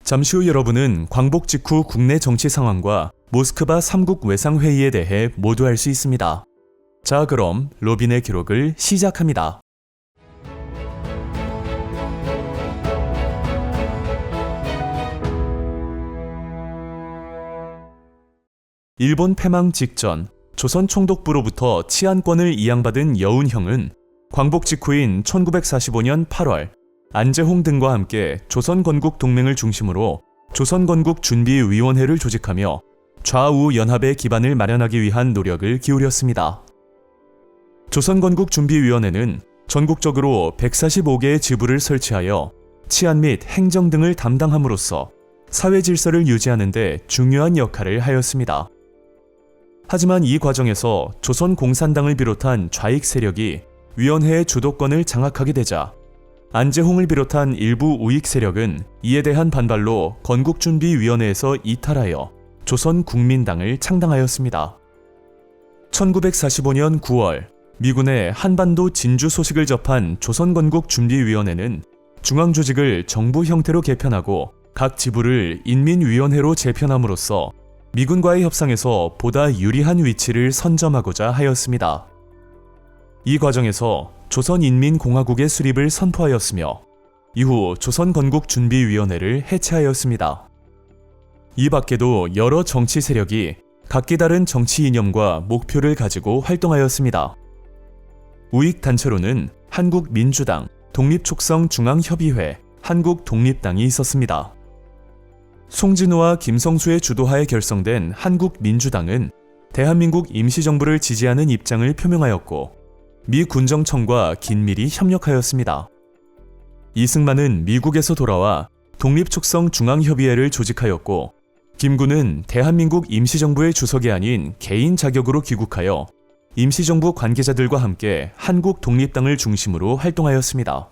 잠시 후 여러분은 광복 직후 국내 정치 상황과 모스크바 3국 외상회의에 대해 모두 알 수 있습니다. 자, 그럼 로빈의 기록을 시작합니다. 일본 패망 직전 조선 총독부로부터 치안권을 이양받은 여운형은 광복 직후인 1945년 8월 안재홍 등과 함께 조선건국 동맹을 중심으로 조선건국준비위원회를 조직하며 좌우 연합의 기반을 마련하기 위한 노력을 기울였습니다. 조선건국준비위원회는 전국적으로 145개의 지부를 설치하여 치안 및 행정 등을 담당함으로써 사회 질서를 유지하는 데 중요한 역할을 하였습니다. 하지만 이 과정에서 조선공산당을 비롯한 좌익 세력이 위원회의 주도권을 장악하게 되자 안재홍을 비롯한 일부 우익 세력은 이에 대한 반발로 건국준비위원회에서 이탈하여 조선국민당을 창당하였습니다. 1945년 9월 미군의 한반도 진주 소식을 접한 조선건국준비위원회는 중앙조직을 정부 형태로 개편하고 각 지부를 인민위원회로 재편함으로써 미군과의 협상에서 보다 유리한 위치를 선점하고자 하였습니다. 이 과정에서 조선인민공화국의 수립을 선포하였으며 이후 조선건국준비위원회를 해체하였습니다. 이 밖에도 여러 정치 세력이 각기 다른 정치 이념과 목표를 가지고 활동하였습니다. 우익 단체로는 한국민주당, 독립촉성중앙협의회, 한국독립당이 있었습니다. 송진호와 김성수의 주도하에 결성된 한국민주당은 대한민국 임시정부를 지지하는 입장을 표명하였고 미 군정청과 긴밀히 협력하였습니다. 이승만은 미국에서 돌아와 독립촉성중앙협의회를 조직하였고 김구는 대한민국 임시정부의 주석이 아닌 개인 자격으로 귀국하여 임시정부 관계자들과 함께 한국독립당을 중심으로 활동하였습니다.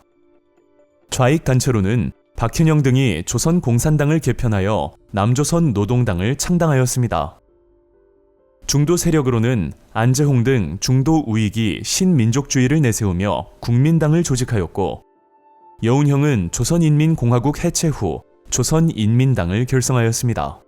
좌익 단체로는 박현영 등이 조선공산당을 개편하여 남조선 노동당을 창당하였습니다. 중도 세력으로는 안재홍 등 중도 우익이 신민족주의를 내세우며 국민당을 조직하였고 여운형은 조선인민공화국 해체 후 조선인민당을 결성하였습니다.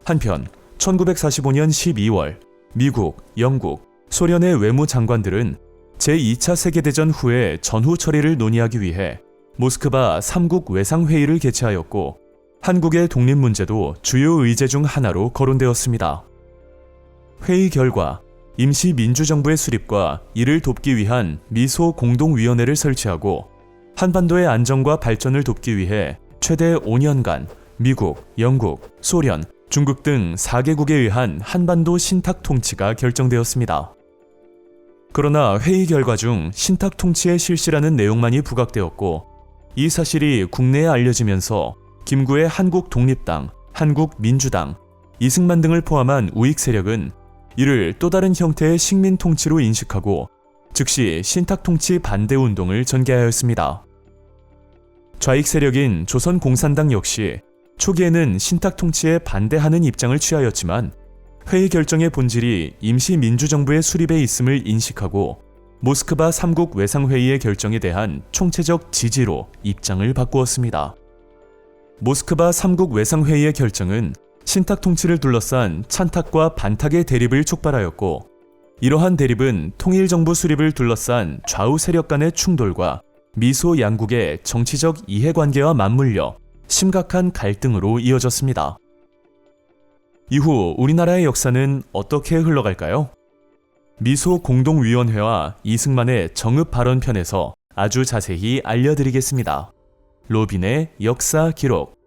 한편 1945년 12월 미국, 영국, 소련의 외무장관들은 제2차 세계대전 후의 전후 처리를 논의하기 위해 모스크바 3국 외상회의를 개최하였고 한국의 독립 문제도 주요 의제 중 하나로 거론되었습니다. 회의 결과 임시민주정부의 수립과 이를 돕기 위한 미소 공동위원회를 설치하고 한반도의 안정과 발전을 돕기 위해 최대 5년간 미국, 영국, 소련, 중국 등 4개국에 의한 한반도 신탁 통치가 결정되었습니다. 그러나 회의 결과 중 신탁 통치의 실시라는 내용만이 부각되었고 이 사실이 국내에 알려지면서 김구의 한국독립당, 한국민주당, 이승만 등을 포함한 우익 세력은 이를 또 다른 형태의 식민통치로 인식하고 즉시 신탁통치 반대운동을 전개하였습니다. 좌익 세력인 조선공산당 역시 초기에는 신탁통치에 반대하는 입장을 취하였지만 회의 결정의 본질이 임시민주정부의 수립에 있음을 인식하고 모스크바 3국 외상회의의 결정에 대한 총체적 지지로 입장을 바꾸었습니다. 모스크바 3국 외상회의의 결정은 신탁 통치를 둘러싼 찬탁과 반탁의 대립을 촉발하였고 이러한 대립은 통일정부 수립을 둘러싼 좌우 세력 간의 충돌과 미소 양국의 정치적 이해관계와 맞물려 심각한 갈등으로 이어졌습니다. 이후 우리나라의 역사는 어떻게 흘러갈까요? 미소 공동위원회와 이승만의 정읍 발언편에서 아주 자세히 알려드리겠습니다. 로빈의 역사 기록.